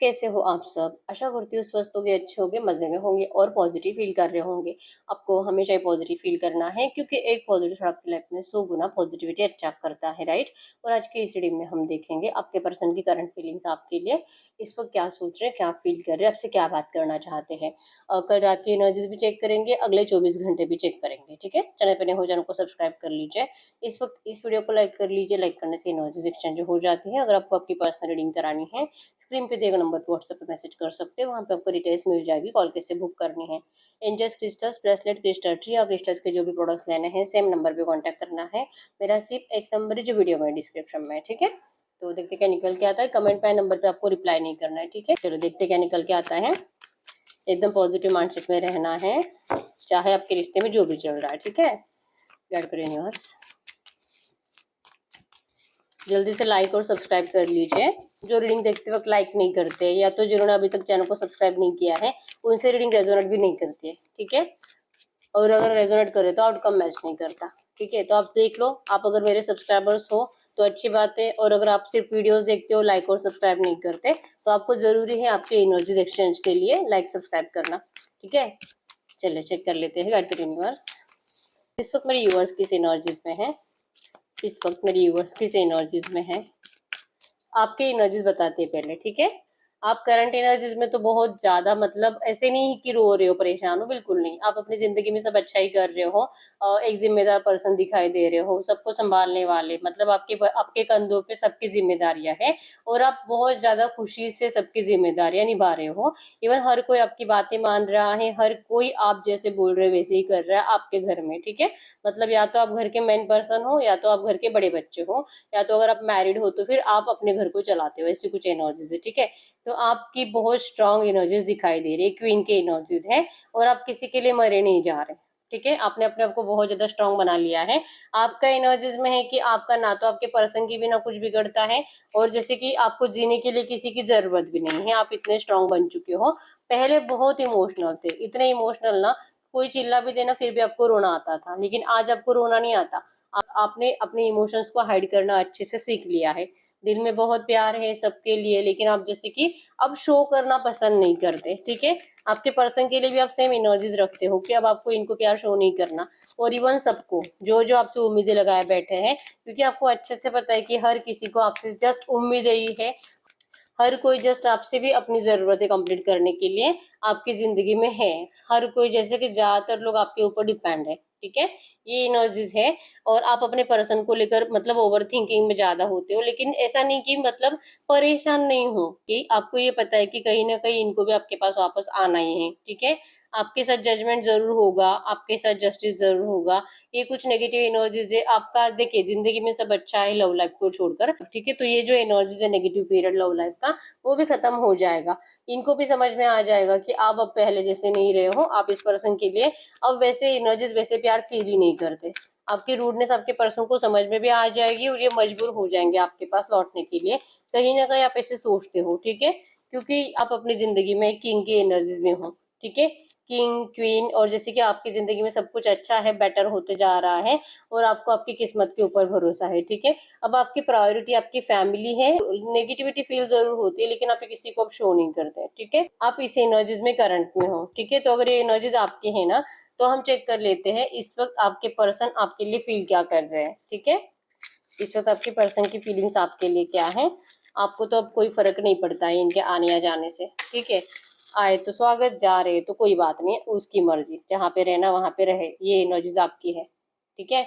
कैसे हो आप सब? आशा करती हूँ स्वस्थ होंगे, अच्छे होंगे, मज़े में होंगे और पॉजिटिव फील कर रहे होंगे। आपको हमेशा ही पॉजिटिव फील करना है क्योंकि एक पॉजिटिव थॉट आपकी लाइफ में 100 गुना पॉजिटिविटी अट्रैक्ट करता है, राइट? और आज की इस रीडिंग में हम देखेंगे आपके पर्सन की करंट फीलिंग्स आपके लिए इस वक्त क्या सोच रहे हैं, क्या फील कर रहे हैं, आपसे क्या बात करना चाहते हैं। कल रात की एनर्जीज भी चेक करेंगे, अगले 24 घंटे भी चेक करेंगे, ठीक है? चैनल पर नए हो चैनल को सब्सक्राइब कर लीजिए। इस वक्त इस वीडियो को लाइक कर लीजिए, लाइक करने से एनर्जीज एक्सचेंज हो जाती है। अगर आपको आपकी पर्सनल रीडिंग करानी है, स्क्रीन पे दिए गए नंबर पे व्हाट्सएप पे मैसेज कर सकते हैं, वहाँ पे आपको डिटेल्स मिल जाएगी, कॉल कैसे बुक करनी है। Angels crystals, bracelet, crystal tree और क्रिस्टल्स के जो भी प्रोडक्ट्स लेने हैं सेम नंबर पे कांटेक्ट करना है। मेरा सिर्फ एक नंबर है जो वीडियो में डिस्क्रिप्शन में है, ठीक है? तो देखते क्या निकल के आता है। कमेंट पे नंबर पे आपको रिप्लाई नहीं करना है, ठीक है? चलो देखते क्या निकल के आता है। एकदम पॉजिटिव माइंडसेट में रहना है, चाहे आपके रिश्ते में जो भी चल रहा है, ठीक है? गाइड करें यूनिवर्स, जल्दी से लाइक और सब्सक्राइब कर लीजिए। जो रीडिंग देखते वक्त लाइक नहीं करते या तो जिन्होंने अभी तक चैनल को सब्सक्राइब नहीं किया है उनसे रीडिंग रेजोनेट भी नहीं करती है, ठीक है? और अगर रेजोनेट करे तो आउटकम मैच नहीं करता, ठीक है? तो आप देख लो, आप अगर मेरे सब्सक्राइबर्स हो तो अच्छी बात है, और अगर आप सिर्फ वीडियोस देखते हो, लाइक और सब्सक्राइब नहीं करते, तो आपको जरूरी है आपके एनर्जीज एक्सचेंज के लिए लाइक सब्सक्राइब करना, ठीक है? चलिए चेक कर लेते हैं गाइड यूनिवर्स इस वक्त मेरे यूवर्स किस एनर्जीज में है। इस वक्त मेरी यूवर्स किस एनर्जीज में है, आपके एनर्जीज बताते हैं पहले, ठीक है? आप करंट एनर्जीज में तो बहुत ज्यादा, मतलब ऐसे नहीं कि रो रहे हो, परेशान हो, बिल्कुल नहीं। आप अपनी जिंदगी में सब अच्छा ही कर रहे हो। एक जिम्मेदार पर्सन दिखाई दे रहे हो, सबको संभालने वाले, मतलब आपके कंधों पे सबकी जिम्मेदारियां हैं और आप बहुत ज्यादा खुशी से सबकी जिम्मेदारियां निभा रहे हो। इवन हर कोई आपकी बातें मान रहा है, हर कोई आप जैसे बोल रहे हो वैसे ही कर रहा है आपके घर में, ठीक है? मतलब या तो आप घर के मेन पर्सन हो या तो आप घर के बड़े बच्चे हो, या तो अगर आप मैरिड हो तो फिर आप अपने घर को चलाते हो, ऐसी कुछ एनर्जीज है, ठीक है? तो आपकी बहुत स्ट्रांग एनर्जीज दिखाई दे रही है, क्वीन की एनर्जीज है, और आप किसी के लिए मरे नहीं जा रहे, ठीक है? आपने अपने आप को बहुत ज्यादा स्ट्रांग बना लिया है। आपका एनर्जीज में है कि आपका ना तो आपके पर्सन की भी ना कुछ बिगड़ता है, और जैसे कि आपको जीने के लिए किसी की जरूरत भी नहीं है, आप इतने स्ट्रांग बन चुके हो। पहले बहुत इमोशनल थे, इतने इमोशनल ना, कोई चिल्ला भी देना फिर भी आपको रोना आता था, लेकिन आज आपको रोना नहीं आता। आपने अपने इमोशंस को हाइड करना अच्छे से सीख लिया है। दिल में बहुत प्यार है सबके लिए, लेकिन आप जैसे कि अब शो करना पसंद नहीं करते, ठीक है? आपके पर्सन के लिए भी आप सेम एनर्जीज रखते हो कि अब आपको इनको प्यार शो नहीं करना। और इवन सबको जो जो आपसे उम्मीदें लगाए बैठे हैं, क्योंकि आपको अच्छे से पता है कि हर किसी को आपसे जस्ट उम्मीद ही है। हर कोई जस्ट आपसे भी अपनी ज़रूरतें कंप्लीट करने के लिए आपकी ज़िंदगी में है। हर कोई, जैसे कि ज़्यादातर लोग आपके ऊपर डिपेंड है, ठीक है? ये एनर्जीज है। और आप अपने पर्सन को लेकर मतलब ओवर थिंकिंग में ज़्यादा होते हो, लेकिन ऐसा नहीं कि मतलब परेशान नहीं हो, कि आपको ये पता है कि कहीं ना कहीं इनको भी आपके पास वापस आना ही है, ठीक है? आपके साथ जजमेंट जरूर होगा, आपके साथ जस्टिस जरूर होगा। ये कुछ नेगेटिव एनर्जीज है आपका। देखिए, जिंदगी में सब अच्छा है लव लाइफ को छोड़कर, ठीक है? तो ये जो एनर्जीज है नेगेटिव पीरियड लव लाइफ का, वो भी खत्म हो जाएगा। इनको भी समझ में आ जाएगा कि आप अब पहले जैसे नहीं रहे हो, आप इस पर्सन के लिए अब वैसे एनर्जीज, वैसे प्यार फील ही नहीं करते। आपकी रूडनेस आपके पर्सन को समझ में भी आ जाएगी और ये मजबूर हो जाएंगे आपके पास लौटने के लिए। कहीं ना कहीं आप ऐसे सोचते हो, ठीक है? क्योंकि आप अपनी जिंदगी में किंग की एनर्जीज में हो, ठीक है? किंग क्वीन, और जैसे कि आपकी जिंदगी में सब कुछ अच्छा है, बेटर होते जा रहा है, और आपको आपकी किस्मत के ऊपर भरोसा है, ठीक है? अब आपकी प्रायोरिटी आपकी फैमिली है। नेगेटिविटी फील जरूर होती है, लेकिन आप किसी को अब शो नहीं करते, ठीक है? आप इस एनर्जीज में करंट में हो, ठीक है? तो अगर ये एनर्जीज आपके है ना, तो हम चेक कर लेते हैं इस वक्त आपके पर्सन आपके लिए फील क्या कर रहे हैं, ठीक है? इस वक्त आपके पर्सन की फीलिंग्स आपके लिए क्या है। आपको तो अब कोई फर्क नहीं पड़ता है इनके आने या जाने से, ठीक है? आए तो स्वागत, जा रहे तो कोई बात नहीं, उसकी मर्जी, जहाँ पे रहना वहां पे रहे। ये एनर्जीज आपकी है, ठीक है?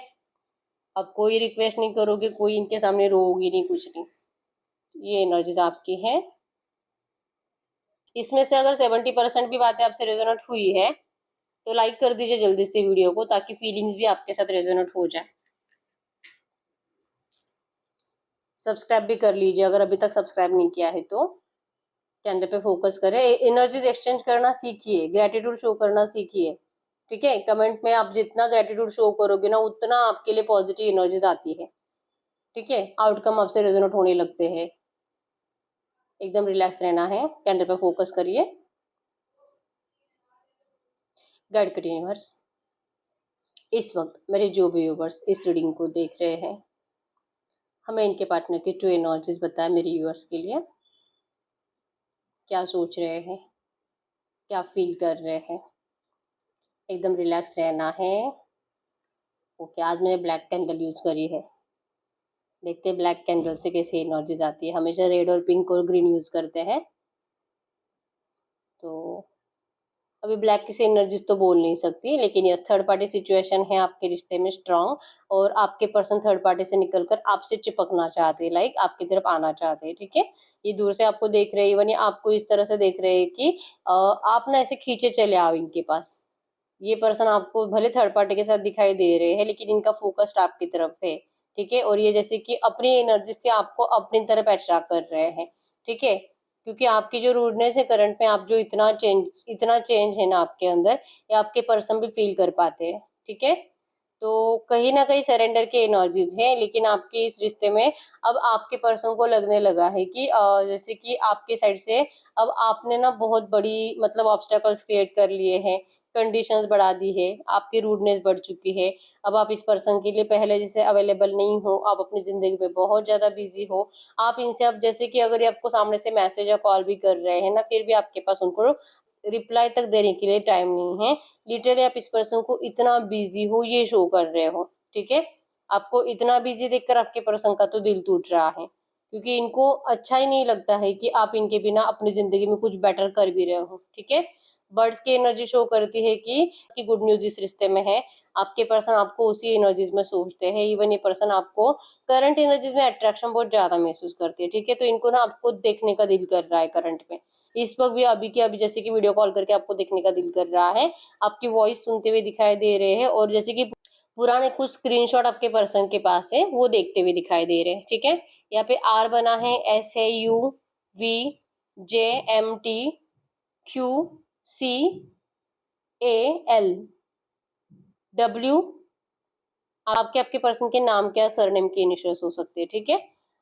अब कोई रिक्वेस्ट नहीं करोगे, कोई इनके सामने रोओगी नहीं, कुछ नहीं। ये एनर्जीज आपकी है। इसमें से अगर 70% भी बातें आपसे रेजोनेट हुई है तो लाइक कर दीजिए जल्दी से वीडियो को, ताकि फीलिंग्स भी आपके साथ रेजोनेट हो जाए। सब्सक्राइब भी कर लीजिए अगर अभी तक सब्सक्राइब नहीं किया है तो। कैंडल पे फोकस करें, एनर्जीज एक्सचेंज करना सीखिए, ग्रेटिट्यूड शो करना सीखिए, ठीक है? कमेंट में आप जितना ग्रेटिट्यूड शो करोगे ना, उतना आपके लिए पॉजिटिव एनर्जीज आती है, ठीक है? आउटकम आपसे रेजोनेट होने लगते हैं। एकदम रिलैक्स रहना है, कैंडल पे फोकस करिए। गाइड करिए यूनिवर्स, इस वक्त मेरे जो भी व्यूवर्स इस रीडिंग को देख रहे हैं, हमें इनके पार्टनर की ट्रू एनर्जीज बताएं मेरे व्यूवर्स के लिए। क्या सोच रहे हैं, क्या फील कर रहे हैं। एकदम रिलैक्स रहना है। ओके, आज मैंने ब्लैक कैंडल यूज करी है। देखते हैं ब्लैक कैंडल से कैसी एनर्जीज आती है। हमेशा रेड और पिंक और ग्रीन यूज करते हैं। तो अभी ब्लैक की से एनर्जीज तो बोल नहीं सकती, लेकिन यस, थर्ड पार्टी सिचुएशन है आपके रिश्ते में स्ट्रांग, और आपके पर्सन थर्ड पार्टी से निकलकर आपसे चिपकना चाहते हैं, लाइक आपकी तरफ आना चाहते हैं। ठीक है, ये दूर से आपको देख रहे हैं, इवन ये आपको इस तरह से देख रहे हैं कि आप ना ऐसे खींचे चले आओ इनके पास। ये पर्सन आपको भले थर्ड पार्टी के साथ दिखाई दे रहे हैं, लेकिन इनका फोकस्ड आपकी तरफ है। ठीक है, और ये जैसे कि अपनी एनर्जी से आपको अपनी तरफ अट्रैक्ट कर रहे हैं। ठीक है, क्योंकि आपकी जो रूडनेस है करंट में, आप जो इतना चेंज है ना आपके अंदर, ये आपके पर्सन भी फील कर पाते हैं। ठीक है, तो कहीं ना कहीं सरेंडर की एनर्जीज है, लेकिन आपके इस रिश्ते में अब आपके पर्सन को लगने लगा है कि जैसे कि आपके साइड से अब आपने ना बहुत बड़ी मतलब ऑब्स्टेकल्स क्रिएट कर लिए हैं, कंडीशंस बढ़ा दी है, आपकी रूडनेस बढ़ चुकी है। अब आप इस पर्सन के लिए पहले जैसे अवेलेबल नहीं हो, आप अपनी जिंदगी में बहुत ज्यादा बिजी हो। आप इनसे अब जैसे कि अगर ये आपको सामने से मैसेज या कॉल भी कर रहे हैं ना, फिर भी आपके पास उनको रिप्लाई तक देने के लिए टाइम नहीं है। लिटरली आप इस पर्सन को इतना बिजी हो ये शो कर रहे हो। ठीक है, आपको इतना बिजी देखकर आपके पर्सन का तो दिल टूट रहा है, क्योंकि इनको अच्छा ही नहीं लगता है कि आप इनके बिना अपनी जिंदगी में कुछ बेटर कर भी रहे हो। ठीक है, बर्ड्स की एनर्जी शो करती है कि गुड न्यूज इस रिश्ते में है। आपके पर्सन आपको उसी एनर्जीज में सोचते हैं। इवन ये पर्सन आपको करंट एनर्जीज में अट्रैक्शन बहुत ज्यादा महसूस करती है। ठीक है, तो इनको ना आपको देखने का दिल कर रहा है करंट में, इस वक्त भी, अभी के अभी, जैसे कि वीडियो कॉल करके आपको देखने का दिल कर रहा है, आपकी वॉइस सुनते हुए दिखाई दे रहे हैं, और जैसे कि पुराने कुछ स्क्रीनशॉट आपके पर्सन के पास है वो देखते हुए दिखाई दे रहे हैं। ठीक है, यहाँ पे आर बना है, एस है, U, V, J, M, T, Q, C, A, L, W. आपके आपके पर्सन के नाम क्या, सरनेम के इनिशियल्स हो सकते हैं। ठीक है,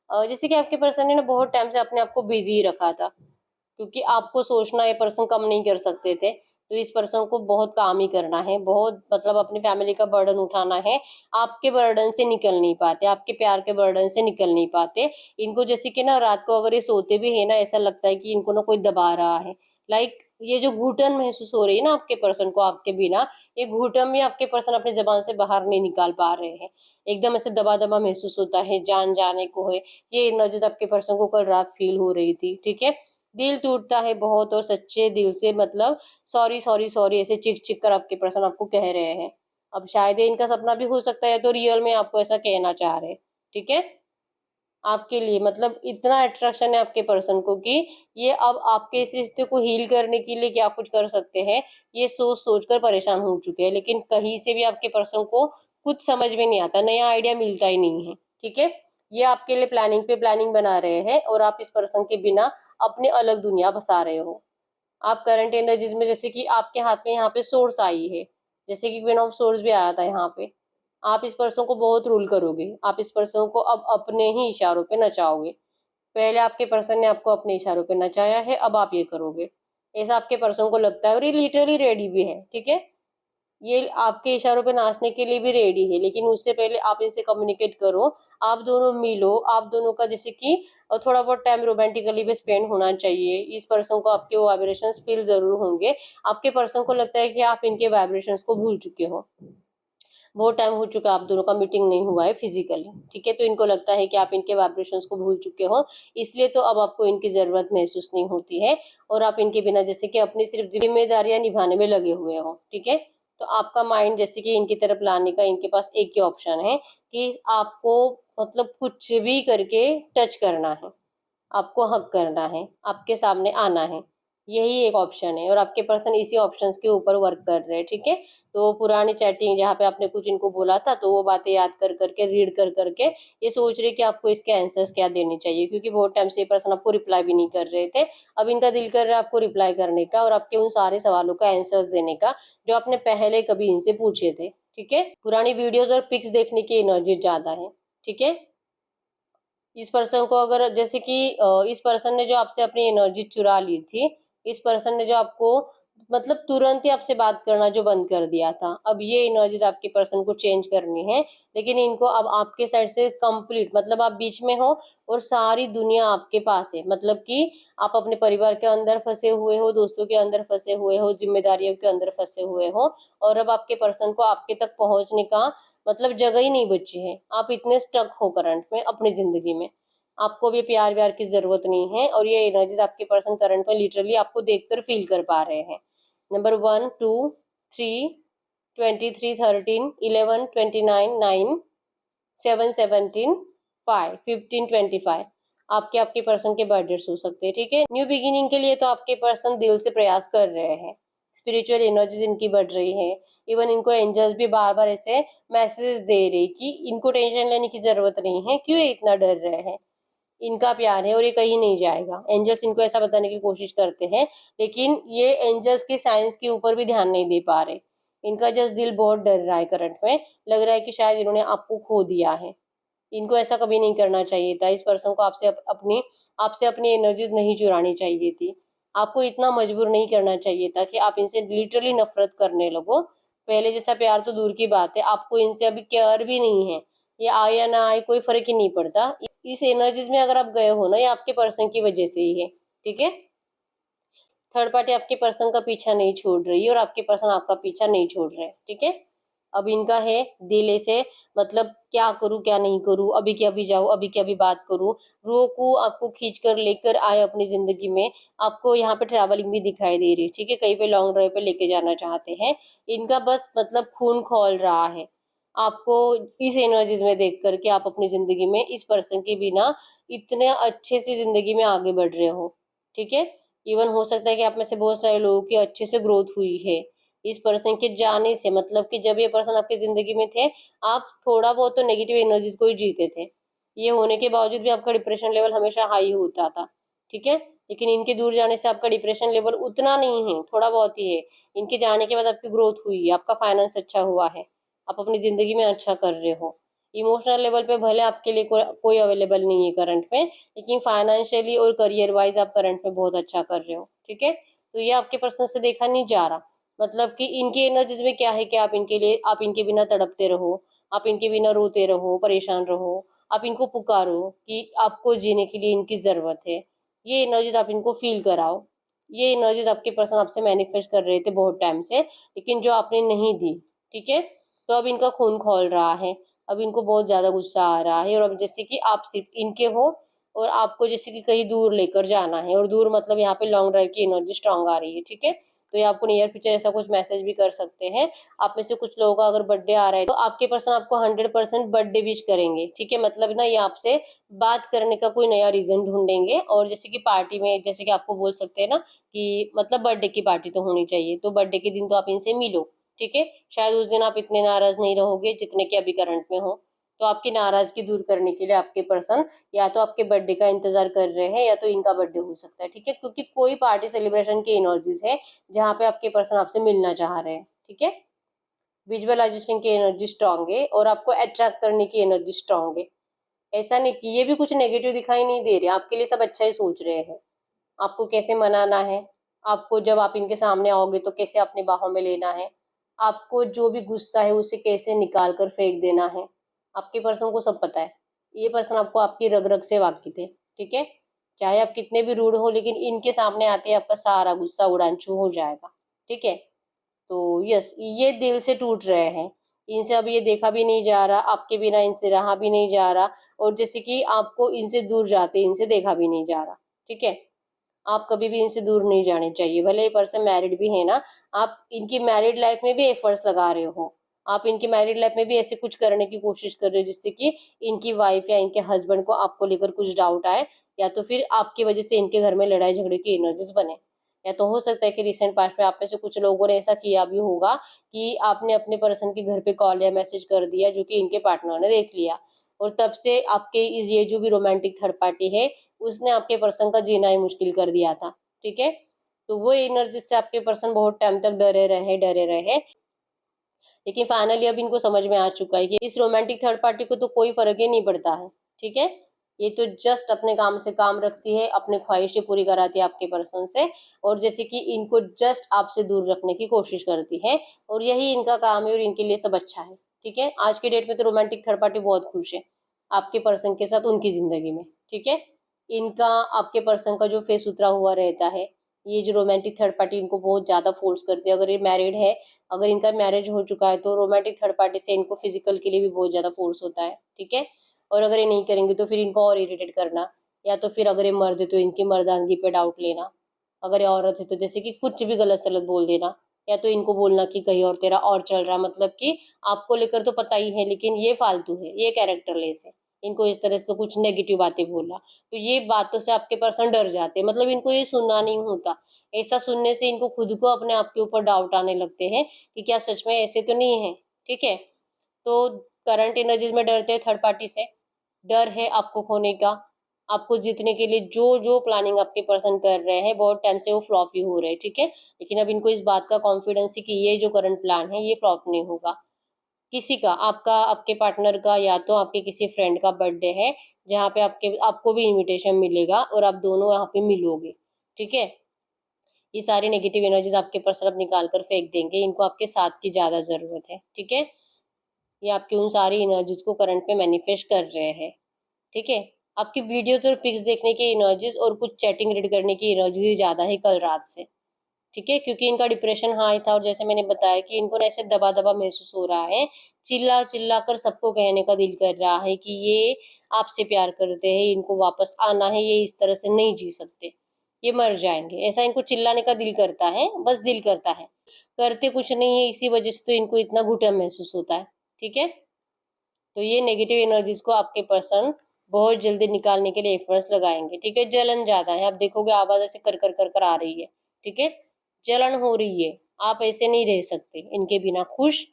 जैसे कि आपके पर्सन ने ना बहुत टाइम से अपने आप को बिजी रखा था, क्योंकि आपको सोचना ये पर्सन कम नहीं कर सकते थे। तो इस पर्सन को बहुत काम ही करना है, बहुत मतलब अपनी फैमिली का बर्डन उठाना है। आपके बर्डन से निकल नहीं पाते, आपके प्यार के बर्डन से निकल नहीं पाते। इनको जैसे कि ना रात को अगर ये सोते भी है ना, ऐसा लगता है कि इनको ना कोई दबा रहा है। लाइक ये जो घुटन महसूस हो रही है ना आपके पर्सन को आपके बिना, ये घुटन भी आपके पर्सन अपने जबान से बाहर नहीं निकाल पा रहे हैं। एकदम ऐसे दबा दबा महसूस होता है, जान जाने को है। ये एनर्जीज आपके पर्सन को कल रात फील हो रही थी। ठीक है, दिल टूटता है बहुत, और सच्चे दिल से मतलब सॉरी सॉरी सॉरी ऐसे चिक चिक कर आपके पर्सन आपको कह रहे हैं। अब शायद ये इनका सपना भी हो सकता है, तो रियल में आपको ऐसा कहना चाह रहे हैं। ठीक है, आपके लिए मतलब इतना अट्रैक्शन है आपके पर्सन को कि ये अब आपके इस रिश्ते को हील करने के लिए क्या कुछ कर सकते हैं, ये सोच सोच कर परेशान हो चुके हैं। लेकिन कहीं से भी आपके पर्सन को कुछ समझ में नहीं आता, नया आइडिया मिलता ही नहीं है। ठीक है, ये आपके लिए प्लानिंग पे प्लानिंग बना रहे हैं, और आप इस पर्सन के बिना अपनी अलग दुनिया बसा रहे हो। आप करंट एनर्जीज में जैसे कि आपके हाथ में यहाँ पे सोर्स आई है, जैसे कि क्वीन ऑफ सोर्स भी आया था यहाँ पे। आप इस पर्सन को बहुत रूल करोगे, आप इस पर्सन को अब अपने ही इशारों पे नचाओगे। पहले आपके पर्सन ने आपको अपने इशारों पे नचाया है, अब आप ये करोगे, ऐसा आपके पर्सन को लगता है, और ये लिटरली रेडी भी है। ठीक है, ये आपके इशारों पे नाचने के लिए भी रेडी है, लेकिन उससे पहले आप इनसे कम्युनिकेट करो, आप दोनों मिलो, आप दोनों का जैसे कि थोड़ा बहुत टाइम रोमांटिकली भी स्पेंड होना चाहिए। इस पर्सन को आपके वाइब्रेशंस फील जरूर होंगे। आपके पर्सन को लगता है कि आप इनके वाइब्रेशंस को भूल चुके हो, बहुत टाइम हो चुका आप दोनों का मीटिंग नहीं हुआ है फिजिकली। ठीक है, तो इनको लगता है कि आप इनके वाइब्रेशंस को भूल चुके हो, इसलिए तो अब आपको इनकी जरूरत महसूस नहीं होती है, और आप इनके बिना जैसे कि अपनी सिर्फ जिम्मेदारियां निभाने में लगे हुए हो। ठीक है, तो आपका माइंड जैसे कि इनकी तरफ लाने का इनके पास एक ही ऑप्शन है कि आपको मतलब कुछ भी करके टच करना है, आपको हक करना है, आपके सामने आना है, यही एक ऑप्शन है, और आपके पर्सन इसी ऑप्शंस के ऊपर वर्क कर रहे हैं। ठीक है, तो पुरानी चैटिंग जहाँ पे आपने कुछ इनको बोला था, तो वो बातें याद कर करके, रीड कर करके ये सोच रहे कि आपको इसके आंसर्स क्या देने चाहिए, क्योंकि बहुत टाइम से ये पर्सन आपको रिप्लाई भी नहीं कर रहे थे। अब इनका दिल कर रहा है आपको रिप्लाई करने का, और आपके उन सारे सवालों का आंसर्स देने का जो आपने पहले कभी इनसे पूछे थे। ठीक है, पुरानी वीडियोज और पिक्स देखने की एनर्जी ज्यादा है। ठीक है, इस पर्सन को अगर जैसे कि इस पर्सन ने जो आपसे अपनी एनर्जी चुरा ली थी, इस पर्सन ने जो आपको मतलब तुरंत ही आपसे बात करना जो बंद कर दिया था। अब ये एनर्जीज आपके पर्सन को चेंज करनी है, लेकिन इनको अब आपके साइड से कंप्लीट, मतलब आप बीच में हो और सारी दुनिया आपके पास है। मतलब कि आप अपने परिवार के अंदर फंसे हुए हो, दोस्तों के अंदर फंसे हुए हो, जिम्मेदारियों के अंदर फंसे हुए हो, और अब आपके पर्सन को आपके तक पहुंचने का मतलब जगह ही नहीं बची है। आप इतने स्टक हो करंट में अपनी जिंदगी में, आपको भी प्यार व्यार की जरूरत नहीं है। और ये एनर्जीज आपके पर्सन करंट में लिटरली आपको देखकर फील कर पा रहे हैं। नंबर 1, 2, 3, 23, 13, 11, 29, 9, 7, 17, 5, 15, 25 आपके पर्सन के बर्थडे हो सकते हैं। ठीक है, न्यू बिगिनिंग के लिए तो आपके पर्सन दिल से प्रयास कर रहे हैं। स्पिरिचुअल एनर्जीज इनकी बढ़ रही है। इवन इनको एंजल्स भी बार बार ऐसे मैसेज दे रहे कि इनको टेंशन लेने की जरूरत नहीं है, क्यों ये इतना डर रहे हैं, इनका प्यार है और ये कहीं नहीं जाएगा। एंजल्स इनको ऐसा बताने की कोशिश करते हैं, लेकिन ये एंजल्स के साइंस के ऊपर भी ध्यान नहीं दे पा रहे। इनका जस्ट दिल बहुत डर रहा है करंट में। लग रहा है कि शायद इन्होंने आपको खो दिया है। इनको ऐसा कभी नहीं करना चाहिए था। इस पर्सन को आपसे अपनी एनर्जीज नहीं चुरानी चाहिए थी। आपको इतना मजबूर नहीं करना चाहिए था कि आप इनसे लिटरली नफरत करने लगो। पहले जैसा प्यार तो दूर की बात है, आपको इनसे अभी केयर भी नहीं है। ये आए या ना आए कोई फर्क ही नहीं पड़ता। इस एनर्जीज में अगर आप गए हो ना, ये आपके पर्सन की वजह से ही है। ठीक है, थर्ड पार्टी आपके पर्सन का पीछा नहीं छोड़ रही है और आपके पर्सन आपका पीछा नहीं छोड़ रहे। ठीक है, अब इनका है दिल से, मतलब क्या करूं क्या नहीं करूं, अभी क्या अभी जाऊं, अभी क्या अभी बात करूं, रोकू आपको खींच कर लेकर आए अपनी जिंदगी में। आपको यहाँ पे ट्रैवलिंग भी दिखाई दे रही है। ठीक है, कहीं पे लॉन्ग ड्राइव पे लेके जाना चाहते हैं। इनका बस मतलब खून खौल रहा है आपको इस एनर्जीज में देख कर के। आप अपनी जिंदगी में इस पर्सन के बिना इतने अच्छे से जिंदगी में आगे बढ़ रहे हो। ठीक है, इवन हो सकता है कि आप में से बहुत सारे लोगों की अच्छे से ग्रोथ हुई है इस पर्सन के जाने से। मतलब कि जब ये पर्सन आपकी जिंदगी में थे, आप थोड़ा बहुत तो नेगेटिव एनर्जीज को ही जीते थे। ये होने के बावजूद भी आपका डिप्रेशन लेवल हमेशा हाई होता था। ठीक है, लेकिन इनके दूर जाने से आपका डिप्रेशन लेवल उतना नहीं है, थोड़ा बहुत ही है। इनके जाने के बाद आपकी ग्रोथ हुई है, आपका फाइनेंस अच्छा हुआ है, आप अपनी जिंदगी में अच्छा कर रहे हो। इमोशनल लेवल पे भले आपके लिए कोई अवेलेबल नहीं है करंट में, लेकिन फाइनेंशियली और करियर वाइज आप करंट में बहुत अच्छा कर रहे हो। ठीक है, तो ये आपके पर्सन से देखा नहीं जा रहा। मतलब कि इनकी एनर्जीज में क्या है कि आप इनके बिना तड़पते रहो, आप इनके बिना रोते रहो, परेशान रहो, आप इनको पुकारो कि आपको जीने के लिए इनकी जरूरत है। ये एनर्जीज आप इनको फील कराओ। ये एनर्जीज आपके पर्सन आपसे मैनिफेस्ट कर रहे थे बहुत टाइम से, लेकिन जो आपने नहीं दी। ठीक है, तो अब इनका खून खौल रहा है। अब इनको बहुत ज्यादा गुस्सा आ रहा है, और अब जैसे कि आप सिर्फ इनके हो और आपको जैसे कि कहीं दूर लेकर जाना है, और दूर मतलब यहाँ पे लॉन्ग ड्राइव की एनर्जी स्ट्रांग आ रही है। ठीक है, तो ये आपको नियर फ्यूचर ऐसा कुछ मैसेज भी कर सकते हैं। आप में से कुछ लोगों का अगर बर्थडे आ रहा है, तो आपके पर्सन आपको 100% बर्थडे विश करेंगे। ठीक है, मतलब ना ये आपसे बात करने का कोई नया रीजन ढूंढेंगे। और जैसे कि पार्टी में, जैसे कि आपको बोल सकते हैं ना कि मतलब बर्थडे की पार्टी तो होनी चाहिए, तो बर्थडे के दिन तो आप इनसे मिलो। ठीक है, शायद उस दिन आप इतने नाराज नहीं रहोगे जितने कि अभी करंट में हो। तो आपकी नाराजगी दूर करने के लिए आपके पर्सन या तो आपके बर्थडे का इंतजार कर रहे हैं, या तो इनका बर्थडे हो सकता है। ठीक है, क्योंकि कोई पार्टी सेलिब्रेशन की एनर्जीज है जहाँ पे आपके पर्सन आपसे मिलना चाह रहे हैं। ठीक है, विजुअलाइजेशन की एनर्जी स्ट्रांग है और आपको अट्रैक्ट करने की एनर्जी स्ट्रांग है। ऐसा नहीं कि ये भी कुछ नेगेटिव दिखाई नहीं दे रहे, आपके लिए सब अच्छा ही सोच रहे हैं। आपको कैसे मनाना है, आपको जब आप इनके सामने आओगे तो कैसे अपनी बाहों में लेना है, आपको जो भी गुस्सा है उसे कैसे निकाल कर फेंक देना है, आपके पर्सन को सब पता है। ये पर्सन आपको आपकी रग रग से वाकिफ है। ठीक है, चाहे आप कितने भी रूड हो, लेकिन इनके सामने आते ही आपका सारा गुस्सा उड़ांचू हो जाएगा। ठीक है, तो यस, ये दिल से टूट रहे हैं। इनसे अब ये देखा भी नहीं जा रहा, आपके बिना इनसे रहा भी नहीं जा रहा, और जैसे कि आपको इनसे दूर जाते इनसे देखा भी नहीं जा रहा। ठीक है, आप कभी भी इनसे दूर नहीं जाने चाहिए। भले ये पर्सन मैरिड भी है ना, आप इनकी मैरिड लाइफ में भी एफर्ट्स लगा रहे हो। आप इनकी मैरिड लाइफ में भी ऐसे कुछ करने की कोशिश कर रहे हो जिससे कि इनकी वाइफ या इनके हस्बैंड को आपको लेकर कुछ डाउट आए, या तो फिर आपकी वजह से इनके घर में लड़ाई झगड़े की एनर्जीज बने। या तो हो सकता है कि रिसेंट पास्ट में आप में से कुछ लोगों ने ऐसा किया भी होगा कि आपने अपने पर्सन के घर पे कॉल या मैसेज कर दिया, जो कि इनके पार्टनर ने देख लिया, और तब से आपके ये जो भी रोमांटिक थर्ड पार्टी है, उसने आपके पर्सन का जीना ही मुश्किल कर दिया था। ठीक है, तो वो एनर्जी से आपके पर्सन बहुत टाइम तक डरे रहे, लेकिन फाइनली अब इनको समझ में आ चुका है कि इस रोमांटिक थर्ड पार्टी को तो कोई फर्क ही नहीं पड़ता है। ठीक है, ये तो जस्ट अपने काम से काम रखती है, अपनी ख्वाहिशें पूरी कराती है आपके पर्सन से, और जैसे कि इनको जस्ट आपसे दूर रखने की कोशिश करती है, और यही इनका काम है और इनके लिए सब अच्छा है। ठीक है, आज के डेट में तो रोमांटिक थर्ड पार्टी बहुत खुश है आपके पर्सन के साथ उनकी जिंदगी में। ठीक है, इनका आपके पर्सन का जो फेस उतरा हुआ रहता है, ये जो रोमांटिक थर्ड पार्टी इनको बहुत ज्यादा फोर्स करती है। अगर ये मैरिड है, अगर इनका मैरिज हो चुका है, तो रोमांटिक थर्ड पार्टी से इनको फिजिकल के लिए भी बहुत ज्यादा फोर्स होता है। ठीक है, और अगर ये नहीं करेंगे तो फिर इनको और इरिटेट करना, या तो फिर अगर ये मर्द है तो इनकी मर्दानगी पे डाउट लेना, अगर ये औरत है तो जैसे कि कुछ भी गलत सलत बोल देना, या तो इनको बोलना कि कहीं और तेरा और चल रहा है, मतलब कि आपको लेकर तो पता ही है लेकिन ये फालतू है, ये कैरेक्टरलेस है, इनको इस तरह से कुछ नेगेटिव बातें बोला, तो ये बातों से आपके पर्सन डर जाते हैं, मतलब इनको ये सुनना नहीं होता। ऐसा सुनने से इनको खुद को अपने आप के ऊपर डाउट आने लगते हैं कि क्या सच में ऐसे तो नहीं है। ठीक है, तो करंट एनर्जीज में डरते हैं थर्ड पार्टी से, डर है आपको खोने का, आपको जीतने के लिए जो जो प्लानिंग आपके पर्सन कर रहे हैं बहुत टाइम से वो फ्लॉप ही हो रहे हैं। ठीक है, लेकिन अब इनको इस बात का कॉन्फिडेंस है कि ये जो करंट प्लान है ये फ्लॉप नहीं होगा। किसी का, आपका, आपके पार्टनर का, या तो आपके किसी फ्रेंड का बर्थडे है जहाँ पे आपको भी इनविटेशन मिलेगा और आप दोनों यहाँ पे मिलोगे। ठीक है, ये सारी नेगेटिव एनर्जीज आपके पर्सन अब निकाल कर फेंक देंगे, इनको आपके साथ की ज्यादा जरूरत है। ठीक है, ये आपकी उन सारी एनर्जीज को करंट में मैनिफेस्ट कर रहे हैं। ठीक है, आपकी वीडियोज और पिक्स देखने की एनर्जीज और कुछ चैटिंग रीड करने की एनर्जीज ज्यादा है कल रात से। ठीक है, क्योंकि इनका डिप्रेशन हाई था, और जैसे मैंने बताया कि इनको ऐसे दबा दबा महसूस हो रहा है, चिल्ला चिल्ला कर सबको कहने का दिल कर रहा है कि ये आपसे प्यार करते हैं, इनको वापस आना है, ये इस तरह से नहीं जी सकते, ये मर जाएंगे, ऐसा इनको चिल्लाने का दिल करता है, बस दिल करता है, करते कुछ नहीं है, इसी वजह से तो इनको इतना घुटन महसूस होता है। ठीक है, तो ये नेगेटिव एनर्जीज को आपके पर्सन बहुत जल्दी निकालने के लिए एफर्ट्स लगाएंगे। ठीक है, जलन ज्यादा है, आप देखोगे आवाज ऐसे कर कर कर कर आ रही है। ठीक है, जलन हो रही है, आप ऐसे नहीं रह सकते इनके बिना खुश,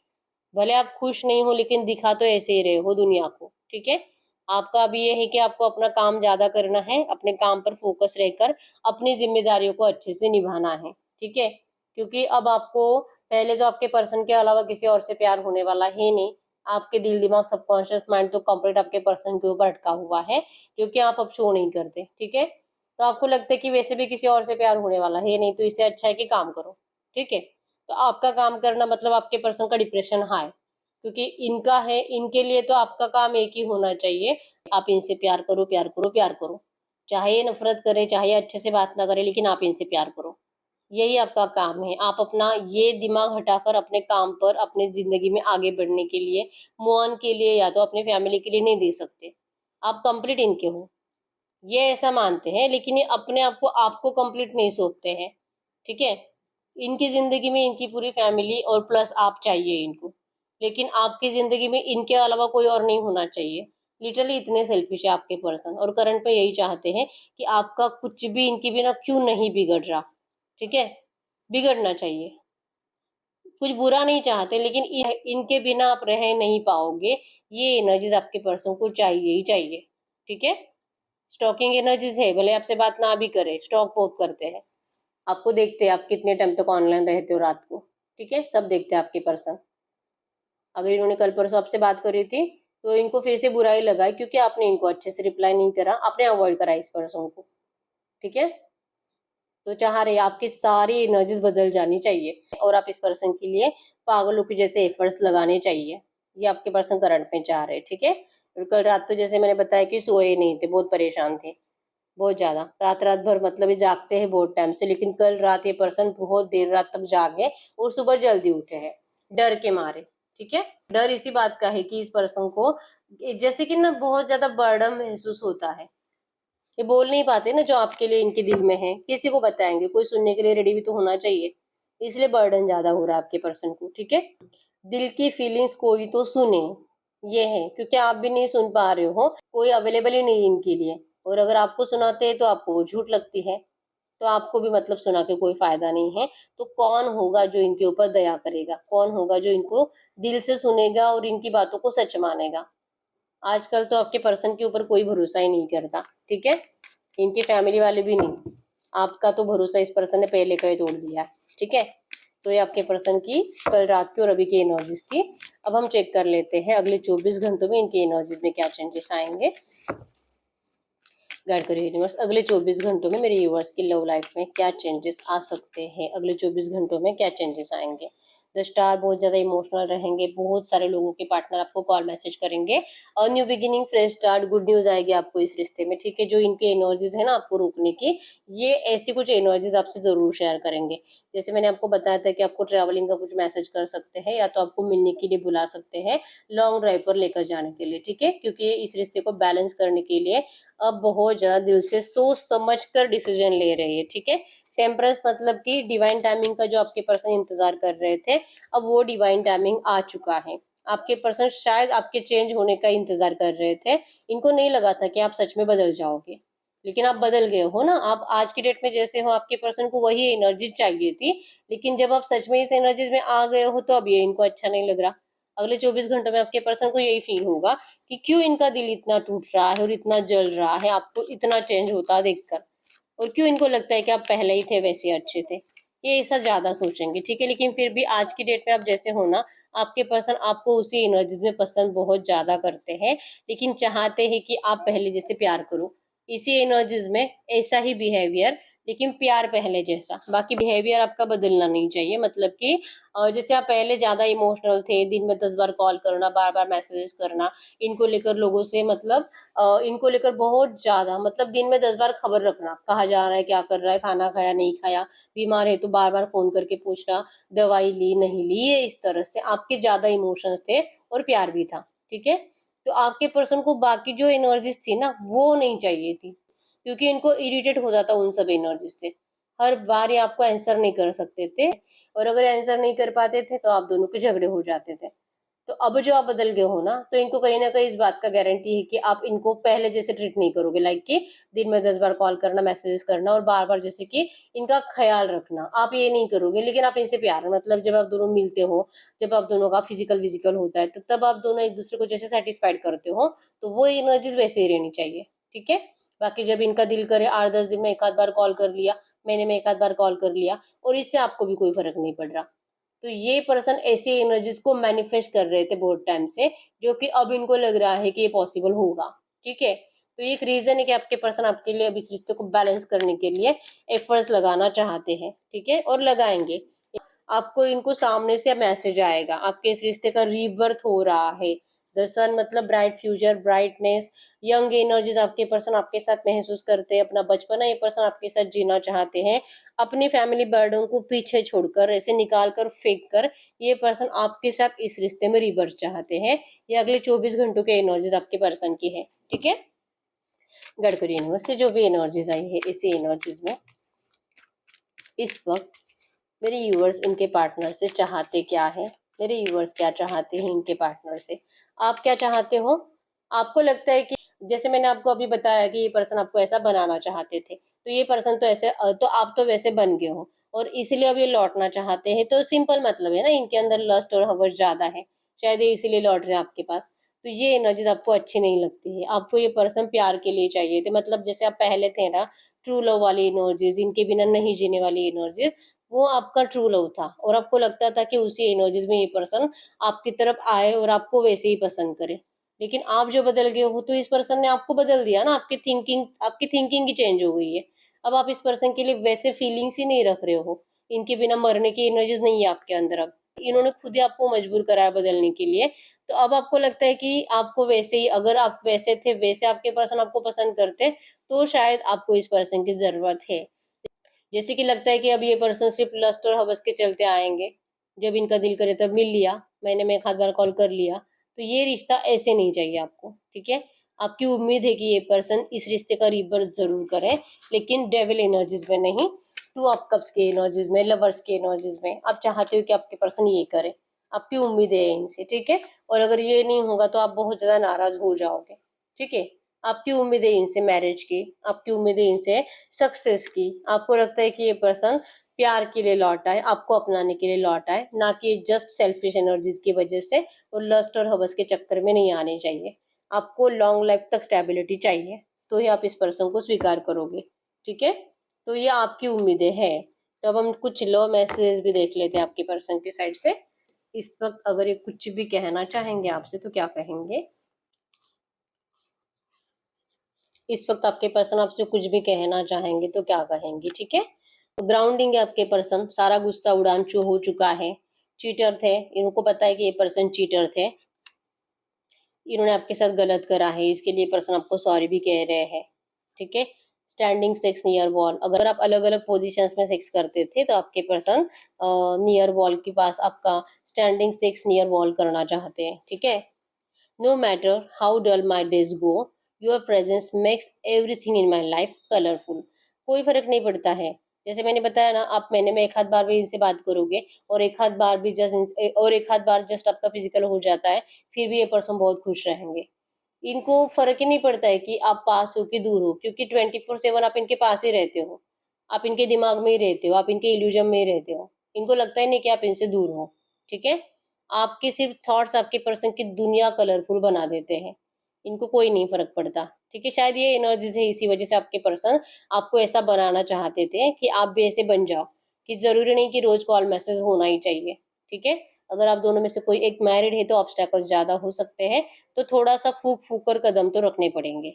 भले आप खुश नहीं हो लेकिन दिखा तो ऐसे ही रहे हो दुनिया को। ठीक है, आपका अभी ये है कि आपको अपना काम ज्यादा करना है, अपने काम पर फोकस रहकर अपनी जिम्मेदारियों को अच्छे से निभाना है। ठीक है, क्योंकि अब आपको, पहले तो आपके पर्सन के अलावा किसी और से प्यार होने वाला है नहीं, आपके दिल दिमाग सबकॉन्शियस माइंड तो कंप्लीट आपके पर्सन के ऊपर अटका हुआ है, जो कि आप अब शो नहीं करते। ठीक है, तो आपको लगता है कि वैसे भी किसी और से प्यार होने वाला है नहीं, तो इससे अच्छा है कि काम करो। ठीक है, तो आपका काम करना मतलब आपके पर्सन का डिप्रेशन हाई, क्योंकि इनका है, इनके लिए तो आपका काम एक ही होना चाहिए, आप इनसे प्यार करो प्यार करो प्यार करो, चाहे ये नफरत करे, चाहे अच्छे से बात ना करे, लेकिन आप इनसे प्यार करो, यही आपका काम है। आप अपना ये दिमाग हटाकर अपने काम पर, अपने जिंदगी में आगे बढ़ने के लिए, मूव के लिए, या तो अपने फैमिली के लिए नहीं दे सकते, आप कंप्लीट इनके हो, ये ऐसा मानते हैं, लेकिन ये अपने आप को आपको कंप्लीट नहीं सोचते हैं। ठीक है, इनकी जिंदगी में इनकी पूरी फैमिली और प्लस आप चाहिए इनको, लेकिन आपकी जिंदगी में इनके अलावा कोई और नहीं होना चाहिए। लिटरली इतने सेल्फिश है आपके पर्सन, और करंट में यही चाहते हैं कि आपका कुछ भी इनके बिना क्यों नहीं बिगड़ रहा। ठीक है, बिगड़ना चाहिए, कुछ बुरा नहीं चाहते, लेकिन इनके बिना आप रह नहीं पाओगे, ये एनर्जीज आपके पर्सन को चाहिए ही चाहिए। ठीक है, स्टॉकिंग एनर्जीज है, भले आपसे बात ना भी करे, स्टॉक बहुत करते हैं, आपको देखते हैं आप कितने टाइम तक ऑनलाइन रहते हो रात को। ठीक है, सब देखते हैं आपके पर्सन। अगर इन्होंने कल परसों आपसे बात करी थी तो इनको फिर से बुरा ही लगा है, क्योंकि आपने इनको अच्छे से रिप्लाई नहीं करा, आपने अवॉइड करा इस पर्सन को। ठीक है, तो चाह रहे आपकी सारी एनर्जीज बदल जानी चाहिए, और आप इस पर्सन के लिए पागलों के जैसे एफर्ट्स लगाने चाहिए, ये आपके पर्सन करंट में चाह रहे। ठीक है, और कल रात तो जैसे मैंने बताया कि सोए नहीं थे, बहुत परेशान थे, बहुत ज्यादा, रात रात भर, मतलब ये जागते हैं बहुत टाइम से, लेकिन कल रात ये पर्सन बहुत देर रात तक जागे और सुबह जल्दी उठे हैं डर के मारे। ठीक है, डर इसी बात का है कि इस पर्सन को जैसे कि ना बहुत ज्यादा बर्डन महसूस होता है, ये बोल नहीं पाते ना, जो आपके लिए इनके दिल में है, किसी को बताएंगे, कोई सुनने के लिए रेडी भी तो होना चाहिए, इसलिए बर्डन ज्यादा हो रहा है आपके पर्सन को। ठीक है, दिल की फीलिंग्स कोई तो सुने, ये है, क्योंकि आप भी नहीं सुन पा रहे हो, कोई अवेलेबल ही नहीं इनके लिए, और अगर आपको सुनाते हैं तो आपको वो झूठ लगती है, तो आपको भी मतलब सुना के कोई फायदा नहीं है। तो कौन होगा जो इनके ऊपर दया करेगा, कौन होगा जो इनको दिल से सुनेगा और इनकी बातों को सच मानेगा। आजकल तो आपके पर्सन के ऊपर कोई भरोसा ही नहीं करता। ठीक है, इनकी फैमिली वाले भी नहीं, आपका तो भरोसा इस पर्सन ने पहले का ही तोड़ दिया है। ठीक है, तो ये आपके पर्सन की कल रात की और अभी की एनर्जीज थी। अब हम चेक कर लेते हैं अगले 24 घंटों में इनकी एनर्जीज में क्या चेंजेस आएंगे। गाइड करिए यूनिवर्स, अगले 24 घंटों में मेरे व्यूअर्स की लव लाइफ में क्या चेंजेस आ सकते हैं, अगले 24 घंटों में क्या चेंजेस आएंगे। द स्टार बहुत ज़्यादा इमोशनल रहेंगे, बहुत सारे लोगों के पार्टनर आपको कॉल मैसेज करेंगे और new beginning, fresh start, good news आएगी आपको इस रिश्ते में, ठीक है। जो इनके एनर्जीज है ना आपको रोकने की, ये ऐसी कुछ एनर्जीज आपसे ज़रूर शेयर करेंगे। जैसे मैंने आपको बताया था कि आपको ट्रैवलिंग का कुछ मैसेज कर सकते हैं या तो आपको मिलने के लिए बुला सकते हैं, लॉन्ग ड्राइव पर लेकर जाने के लिए, ठीक है। क्योंकि इस रिश्ते को बैलेंस करने के लिए अब बहुत ज़्यादा दिल से सोच समझ कर डिसीजन ले रही है, ठीक है। टेम्परेंस मतलब कि डिवाइन टाइमिंग का जो आपके पर्सन इंतजार कर रहे थे, अब वो डिवाइन टाइमिंग आ चुका है। आपके पर्सन शायद आपके चेंज होने का इंतजार कर रहे थे, इनको नहीं लगा था कि आप सच में बदल जाओगे, लेकिन आप बदल गए हो ना। आप आज की डेट में जैसे हो, आपके पर्सन को वही एनर्जी चाहिए थी, लेकिन जब आप सच में इस एनर्जीज में आ गए हो तो अब ये इनको अच्छा नहीं लग रहा। अगले 24 घंटों में आपके पर्सन को यही फील होगा कि क्यों इनका दिल इतना टूट रहा है और इतना जल रहा है आपको इतना चेंज होता देखकर, और क्यों इनको लगता है कि आप पहले ही थे वैसे अच्छे थे। ये ऐसा ज्यादा सोचेंगे, ठीक है। लेकिन फिर भी आज की डेट में आप जैसे हो ना, आपके पर्सन आपको उसी एनर्जीज में पसंद बहुत ज्यादा करते हैं, लेकिन चाहते हैं कि आप पहले जैसे प्यार करो, इसी एनर्जीज में ऐसा ही बिहेवियर, लेकिन प्यार पहले जैसा। बाकी बिहेवियर आपका बदलना नहीं चाहिए, मतलब कि जैसे आप पहले ज्यादा इमोशनल थे, दिन में 10 बार कॉल करना, बार बार मैसेजेस करना, इनको लेकर लोगों से मतलब इनको लेकर बहुत ज्यादा, मतलब दिन में 10 बार खबर रखना, कहाँ जा रहा है, क्या कर रहा है, खाना खाया नहीं खाया, बीमार है तो बार बार फोन करके पूछना, दवाई ली नहीं ली, ये इस तरह से आपके ज्यादा इमोशंस थे और प्यार भी था, ठीक है। तो आपके पर्सन को बाकी जो एनर्जीज थी ना वो नहीं चाहिए थी, क्योंकि इनको इरिटेट होता था उन सब एनर्जी से। हर बार ये आपको आंसर नहीं कर सकते थे, और अगर आंसर नहीं कर पाते थे तो आप दोनों के झगड़े हो जाते थे। तो अब जो आप बदल गए हो ना, तो इनको कहीं ना कहीं इस बात का गारंटी है कि आप इनको पहले जैसे ट्रीट नहीं करोगे, लाइक कि दिन में 10 बार कॉल करना, मैसेजेस करना और बार बार जैसे कि इनका ख्याल रखना, आप ये नहीं करोगे। लेकिन आप इनसे प्यार, मतलब जब आप दोनों मिलते हो, जब आप दोनों का फिजिकल विजिकल होता है, तो तब आप दोनों एक दूसरे को जैसे सेटिस्फाइड करते हो, तो वो एनर्जीज वैसे ही रहनी चाहिए, ठीक है। बाकी जब इनका दिल करे 8-10 दिन में एक आध बार कॉल कर लिया, महीने में एक आध बार कॉल कर लिया, और इससे आपको भी कोई फर्क नहीं पड़ रहा, तो ये पर्सन ऐसी एनर्जीज को मैनिफेस्ट कर रहे थे बहुत टाइम से, जो कि अब इनको लग रहा है कि ये पॉसिबल होगा, ठीक है। तो ये एक रीजन है कि आपके पर्सन आपके लिए अब इस रिश्ते को बैलेंस करने के लिए एफर्ट्स लगाना चाहते हैं, ठीक है, और लगाएंगे। आपको इनको सामने से मैसेज आएगा, आपके इस रिश्ते का रीबर्थ हो रहा है। द सन मतलब bright future, brightness, young energies आपके पर्सन आपके साथ महसूस करते हैं, अपना बचपना ये पर्सन आपके साथ जीना चाहते हैं, अपनी फैमिली बर्डन को पीछे छोड़कर, ऐसे निकाल कर फेंक कर, ये पर्सन आपके साथ इस रिश्ते में रिबर्थ चाहते हैं। ये अगले 24 घंटों के एनर्जीज आपके पर्सन की है, ठीक है। गडकरी यूनिवर्स से जो भी एनर्जीज आई है, इसी एनर्जीज में इस वक्त मेरे व्यूअर्स इनके पार्टनर से चाहते क्या है, मेरे व्यूअर्स क्या चाहते हैं इनके पार्टनर से, आप क्या चाहते हो। आपको लगता है कि जैसे मैंने आपको अभी बताया कि ये पर्सन आपको ऐसा बनाना चाहते थे, तो ये पर्सन तो ऐसे तो आप तो वैसे बन गए हो, और इसलिए अब ये लौटना चाहते हैं। तो सिंपल मतलब है ना, इनके अंदर लस्ट और हवस ज्यादा है, शायद ये इसीलिए लौट रहे हैं आपके पास। तो ये एनर्जीज आपको अच्छी नहीं लगती है, आपको ये पर्सन प्यार के लिए चाहिए थे, मतलब जैसे आप पहले थे ना, ट्रू लव वाली एनर्जीज, इनके बिना नहीं जीने वाली एनर्जीज, वो आपका ट्रू लव था, और आपको लगता था कि उसी एनर्जीज में ये पर्सन आपकी तरफ आए और आपको वैसे ही पसंद करे। लेकिन आप जो बदल गए हो, तो इस पर्सन ने आपको बदल दिया ना, आपकी थिंकिंग ही चेंज हो गई है। अब आप इस पर्सन के लिए वैसे फीलिंग्स ही नहीं रख रहे हो, इनके बिना मरने की एनर्जीज नहीं है आपके अंदर। अब इन्होंने खुद ही आपको मजबूर कराया बदलने के लिए, तो अब आपको लगता है कि आपको वैसे ही, अगर आप वैसे थे वैसे आपके पर्सन आपको पसंद करते, तो शायद आपको इस पर्सन की जरूरत है। जैसे कि लगता है कि अब ये पर्सन सिर्फ लस्ट और हवस के चलते आएंगे, जब इनका दिल करे तब मिल लिया, महीने में एक आध बार कॉल कर लिया, तो ये रिश्ता ऐसे नहीं चाहिए आपको, ठीक है। आपकी उम्मीद है कि ये पर्सन इस रिश्ते का रिबर्थ जरूर करें, लेकिन डेविल एनर्जीज में नहीं, टू ऑफ कप्स के एनर्जीज में, लवर्स के एनर्जीज में आप चाहते हो कि आपके पर्सन ये करे, आपकी उम्मीद है इनसे, ठीक है। और अगर ये नहीं होगा तो आप बहुत ज्यादा नाराज हो जाओगे, ठीक है। आपकी उम्मीद है इनसे मैरिज की, आपकी उम्मीद है इनसे सक्सेस की, आपको लगता है कि ये पर्सन प्यार के लिए लौटा है, आपको अपनाने के लिए लौटा है, ना कि जस्ट सेल्फिश एनर्जीज की वजह से और लस्ट और हवस के चक्कर में नहीं आने चाहिए। आपको लॉन्ग लाइफ तक स्टेबिलिटी चाहिए, तो ही आप इस पर्सन को स्वीकार करोगे, ठीक है। तो ये आपकी उम्मीदें हैं। तो अब हम कुछ लो मैसेज भी देख लेते हैं आपके पर्सन की साइड से। इस वक्त अगर ये कुछ भी कहना चाहेंगे आपसे तो क्या कहेंगे। इस वक्त आपके पर्सन आपसे कुछ भी कहना चाहेंगे तो क्या कहेंगे, ठीक है। ग्राउंडिंग है आपके पर्सन, सारा गुस्सा उड़ान हो चुका है। चीटर थे, इनको पता है कि ये पर्सन चीटर थे, इन्होंने आपके साथ गलत करा है, इसके लिए पर्सन आपको सॉरी भी कह रहे हैं, ठीक है। स्टैंडिंग सेक्स नियर वॉल, अगर आप अलग अलग पोजीशंस में सेक्स करते थे तो आपके पर्सन नियर वॉल के पास आपका स्टैंडिंग सेक्स नियर वॉल करना चाहते हैं, ठीक है। No matter how dull my days go, your presence makes everything in my life colourful. कोई फर्क नहीं पड़ता है, जैसे मैंने बताया ना, आप महीने में एक आध बार भी इनसे बात करोगे और एक आध बार जस्ट आपका फिजिकल हो जाता है, फिर भी ये पर्सन बहुत खुश रहेंगे। इनको फर्क ही नहीं पड़ता है कि आप पास हो कि दूर हो, क्योंकि 24/7 आप इनके पास ही रहते हो, आप इनके दिमाग में ही रहते हो, आप इनके इल्यूजन में ही रहते हो। इनको लगता ही नहीं कि आप इनसे दूर हो, ठीक है। आपके सिर्फ थॉट्स आपके पर्सन की दुनिया कलरफुल बना देते हैं, इनको कोई नहीं फर्क पड़ता, ठीक है। शायद ये एनर्जीज है, इसी वजह से आपके पर्सन आपको ऐसा बनाना चाहते थे कि आप भी ऐसे बन जाओ, कि जरूरी नहीं कि रोज कॉल मैसेज होना ही चाहिए, ठीक है। अगर आप दोनों में से कोई एक मैरिड है तो ऑब्स्टेकल्स ज्यादा हो सकते हैं, तो थोड़ा सा फूक फूक कर कदम तो रखने पड़ेंगे।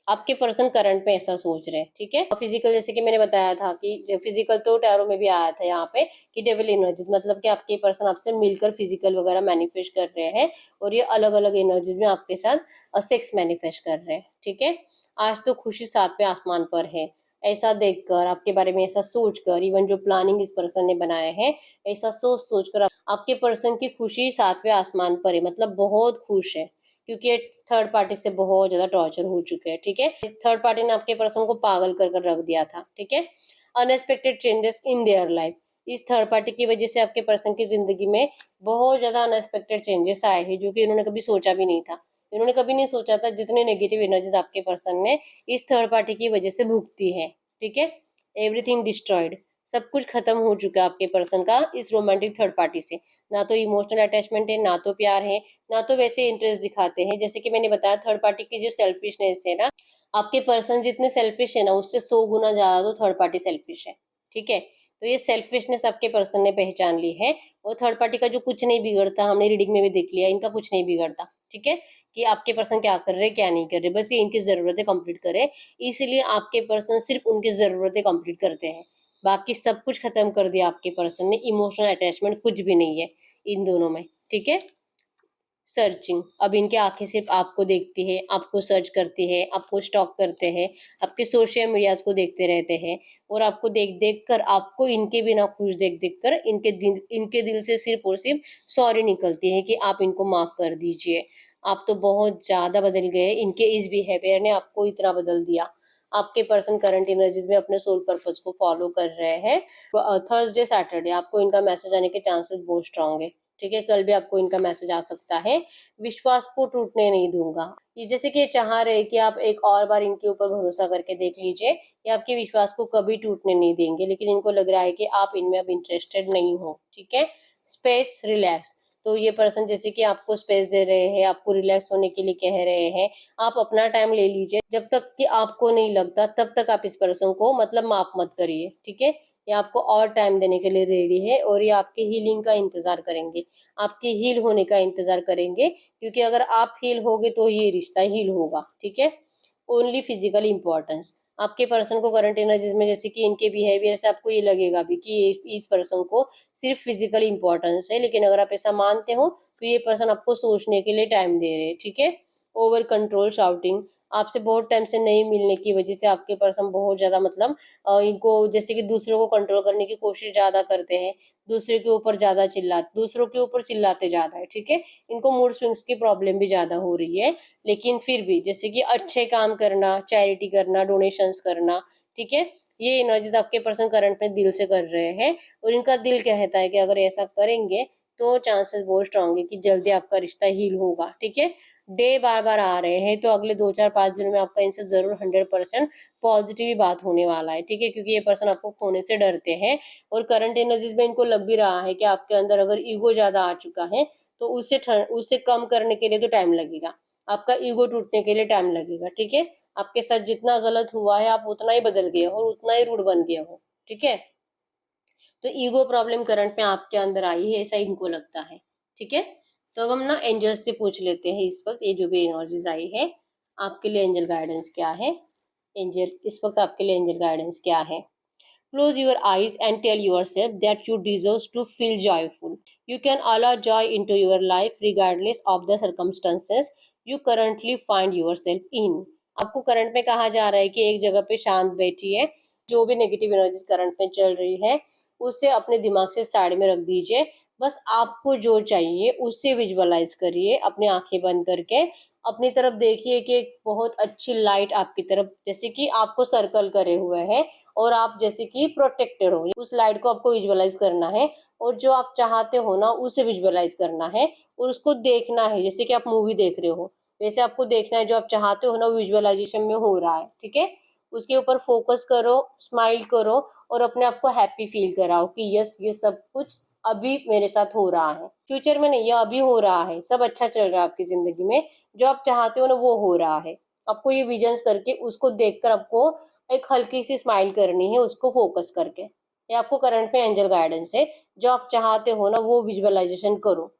आपके पर्सन करंट में ऐसा सोच रहे हैं, ठीक है। फिजिकल, जैसे कि मैंने बताया था कि फिजिकल तो टैरो में भी आया था यहाँ पे कि डेविल एनर्जीज, मतलब कि आपके पर्सन आपसे मिलकर फिजिकल वगैरह मैनिफेस्ट कर रहे हैं, और ये अलग अलग एनर्जीज में आपके साथ सेक्स मैनिफेस्ट कर रहे हैं, ठीक है। आज तो खुशी सातवें आसमान पर है, ऐसा देखकर, आपके बारे में ऐसा सोचकर, इवन जो प्लानिंग इस पर्सन ने बनाए हैं, ऐसा सोच सोचकर आपके पर्सन की खुशी सातवें आसमान पर है, मतलब बहुत खुश है, क्योंकि ये थर्ड पार्टी से बहुत ज्यादा टॉर्चर हो चुके हैं, ठीक है। थर्ड पार्टी ने आपके पर्सन को पागल कर रख दिया था, ठीक है। Unexpected changes in their life, इस थर्ड पार्टी की वजह से आपके पर्सन की जिंदगी में बहुत ज्यादा अनएक्सपेक्टेड चेंजेस आए हैं, जो कि इन्होंने कभी सोचा भी नहीं था। इन्होंने कभी नहीं सोचा था जितने नेगेटिव एनर्जीज आपके पर्सन ने इस थर्ड पार्टी की वजह से भुगती है, ठीक है। एवरीथिंग डिस्ट्रॉयड, सब कुछ खत्म हो चुका है आपके पर्सन का इस रोमांटिक थर्ड पार्टी से। ना तो इमोशनल अटैचमेंट है, ना तो प्यार है, ना तो वैसे इंटरेस्ट दिखाते हैं। जैसे कि मैंने बताया, थर्ड पार्टी की जो सेल्फिशनेस है ना, आपके पर्सन जितने सेल्फिश है ना, उससे 100 गुना ज्यादा तो थर्ड पार्टी सेल्फिश है, ठीक है। तो ये सेल्फिशनेस आपके पर्सन ने पहचान ली है, और थर्ड पार्टी का जो कुछ नहीं बिगड़ता, हमने रीडिंग में भी देख लिया, इनका कुछ नहीं बिगड़ता, ठीक है। कि आपके पर्सन क्या कर रहे क्या नहीं कर रहे, बस ये इनकी जरूरतें कंप्लीट करे, इसलिए आपके पर्सन सिर्फ उनकी जरूरतें कंप्लीट करते हैं। बाकी सब कुछ खत्म कर दिया आपके पर्सन ने, इमोशनल अटैचमेंट कुछ भी नहीं है इन दोनों में, ठीक है। सर्चिंग, अब इनकी आंखें सिर्फ आपको देखती है, आपको सर्च करती है, आपको स्टॉक करते हैं, आपके सोशल मीडियाज को देखते रहते हैं, और आपको देख देख कर, आपको इनके बिना खुश देख देख कर इनके दिल से सिर्फ और सिर्फ सॉरी निकलती है कि आप इनको माफ कर दीजिए। आप तो बहुत ज्यादा बदल गए, इनके इस बिहेवियर ने आपको इतना बदल दिया। आपके पर्सन करंट एनर्जीज में अपने सोल पर्पस को फॉलो कर रहे हैं। थर्सडे सैटरडे आपको इनका मैसेज आने के चांसेस बहुत स्ट्रांग है, ठीक है। कल भी आपको इनका मैसेज आ सकता है। विश्वास को टूटने नहीं दूंगा, ये जैसे कि ये चाह रहे कि आप एक और बार इनके ऊपर भरोसा करके देख लीजिए, ये आपके विश्वास को कभी टूटने नहीं देंगे, लेकिन इनको लग रहा है कि आप इनमें अब इंटरेस्टेड नहीं हो, ठीक है। स्पेस रिलैक्स, तो ये पर्सन जैसे कि आपको स्पेस दे रहे हैं, आपको रिलैक्स होने के लिए कह रहे हैं, आप अपना टाइम ले लीजिए, जब तक कि आपको नहीं लगता तब तक आप इस पर्सन को मतलब माफ मत करिए, ठीक है। ये आपको और टाइम देने के लिए रेडी है, और ये आपके हीलिंग का इंतजार करेंगे, आपके हील होने का इंतजार करेंगे, क्योंकि अगर आप हील होगे तो ये रिश्ता हील होगा, ठीक है। ओनली फिजिकल इंपॉर्टेंस, आपके पर्सन को करंट एनर्जीज में, जैसे कि इनके बिहेवियर से आपको ये लगेगा भी कि इस पर्सन को सिर्फ फिजिकल इंपॉर्टेंस है, लेकिन अगर आप ऐसा मानते हो तो ये पर्सन आपको सोचने के लिए टाइम दे रहे हैं, ठीक है। ओवर कंट्रोल शाउटिंग, आपसे बहुत टाइम से नहीं मिलने की वजह से आपके पर्सन बहुत ज्यादा मतलब इनको जैसे कि दूसरों को कंट्रोल करने की कोशिश ज्यादा करते हैं, दूसरों के ऊपर चिल्लाते ज्यादा है, ठीक है। इनको मूड स्विंग्स की प्रॉब्लम भी ज्यादा हो रही है, लेकिन फिर भी जैसे कि अच्छे काम करना, चैरिटी करना, डोनेशंस करना, ठीक है, ये एनर्जीज आपके पर्सन करंट में दिल से कर रहे हैं, और इनका दिल कहता है कि अगर ऐसा करेंगे तो चांसेस बहुत स्ट्रांग है कि जल्दी आपका रिश्ता हील होगा, ठीक है। डे बार बार आ रहे हैं, तो अगले 2 4 5 दिन में आपका इनसे जरूर 100% पॉजिटिव ही बात होने वाला है, ठीक है, क्योंकि ये पर्सन आपको खोने से डरते हैं, और करंट एनर्जीज में इनको लग भी रहा है कि आपके अंदर अगर ईगो ज्यादा आ चुका है तो उससे कम करने के लिए तो टाइम लगेगा, आपका ईगो टूटने के लिए टाइम लगेगा, ठीक है। आपके साथ जितना गलत हुआ है आप उतना ही बदल गए हो और उतना ही रूड बन गए हो, ठीक है। तो ईगो प्रॉब्लम करंट में आपके अंदर आई है, ऐसा इनको लगता है, ठीक है। तो अब हम ना एंजल्स से पूछ लेते हैं इस वक्त ये जो भी एनर्जीज आई है। आपके लिए एंजल गाइडेंस क्या है। एंजल इस वक्त आपके लिए एंजल गाइडेंस क्या है। Close your eyes and tell yourself that you deserve to feel joyful. You can allow joy into your life regardless of the circumstances you currently find yourself in. आपको current में कहा जा रहा है कि एक जगह पे शांत बैठिए, जो भी नेगेटिव एनर्जी करंट में चल रही है उसे अपने दिमाग से साइड में रख दीजिए। बस आपको जो चाहिए उससे विजुअलाइज करिए, अपनी आंखें बंद करके अपनी तरफ देखिए कि एक बहुत अच्छी लाइट आपकी तरफ जैसे कि आपको सर्कल करे हुए है और आप जैसे कि प्रोटेक्टेड हो। उस लाइट को आपको विजुअलाइज करना है और जो आप चाहते हो ना उसे विजुअलाइज करना है और उसको देखना है। जैसे कि आप मूवी देख रहे हो वैसे आपको देखना है, जो आप चाहते हो ना विजुअलाइजेशन में हो रहा है। ठीक है, उसके ऊपर फोकस करो, स्माइल करो और अपने आप को हैप्पी फील कराओ कि यस ये सब कुछ अभी मेरे साथ हो रहा है, फ्यूचर में नहीं, ये अभी हो रहा है, सब अच्छा चल रहा है आपकी जिंदगी में, जो आप चाहते हो ना वो हो रहा है। आपको ये विजन्स करके उसको देखकर आपको एक हल्की सी स्माइल करनी है, उसको फोकस करके। ये आपको करंट में एंजल गाइडेंस है, जो आप चाहते हो ना वो विजुअलाइजेशन करो।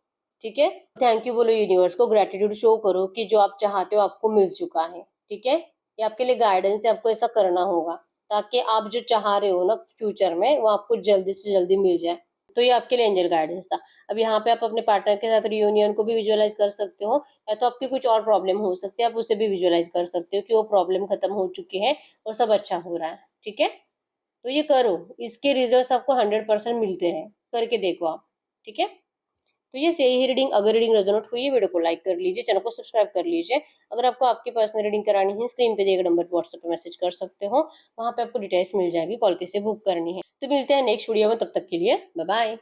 ठीक है, थैंक यू बोलो यूनिवर्स को, ग्रेटिट्यूड शो करो कि जो आप चाहते हो आपको मिल चुका है। ठीक है, ये आपके लिए गाइडेंस है, आपको ऐसा करना होगा ताकि आप जो चाह रहे हो ना फ्यूचर में वो आपको जल्दी से जल्दी मिल जाए। तो ये आपके लिए एंजल गाइडेंस था। अब यहाँ पे आप अपने पार्टनर के साथ रियूनियन को भी विजुअलाइज कर सकते हो, या तो आपकी कुछ और प्रॉब्लम हो सकती है, आप उसे भी विजुअलाइज कर सकते हो कि वो प्रॉब्लम खत्म हो चुकी है और सब अच्छा हो रहा है। ठीक है, तो ये करो, इसके रिजल्ट आपको 100% मिलते हैं, करके देखो आप। ठीक है, तो ये सही रीडिंग, अगर रीडिंग रेजोनेट हुई है वीडियो को लाइक कर लीजिए, चैनल को सब्सक्राइब कर लीजिए। अगर आपको आपकी पर्सनल रीडिंग करानी है स्क्रीन पे दिए गए नंबर पर व्हाट्सएप पे मैसेज कर सकते हो, वहाँ पे आपको डिटेल्स मिल जाएगी, कॉल कैसे बुक करनी है। तो मिलते हैं नेक्स्ट वीडियो में, तब तक के लिए बाय बाय।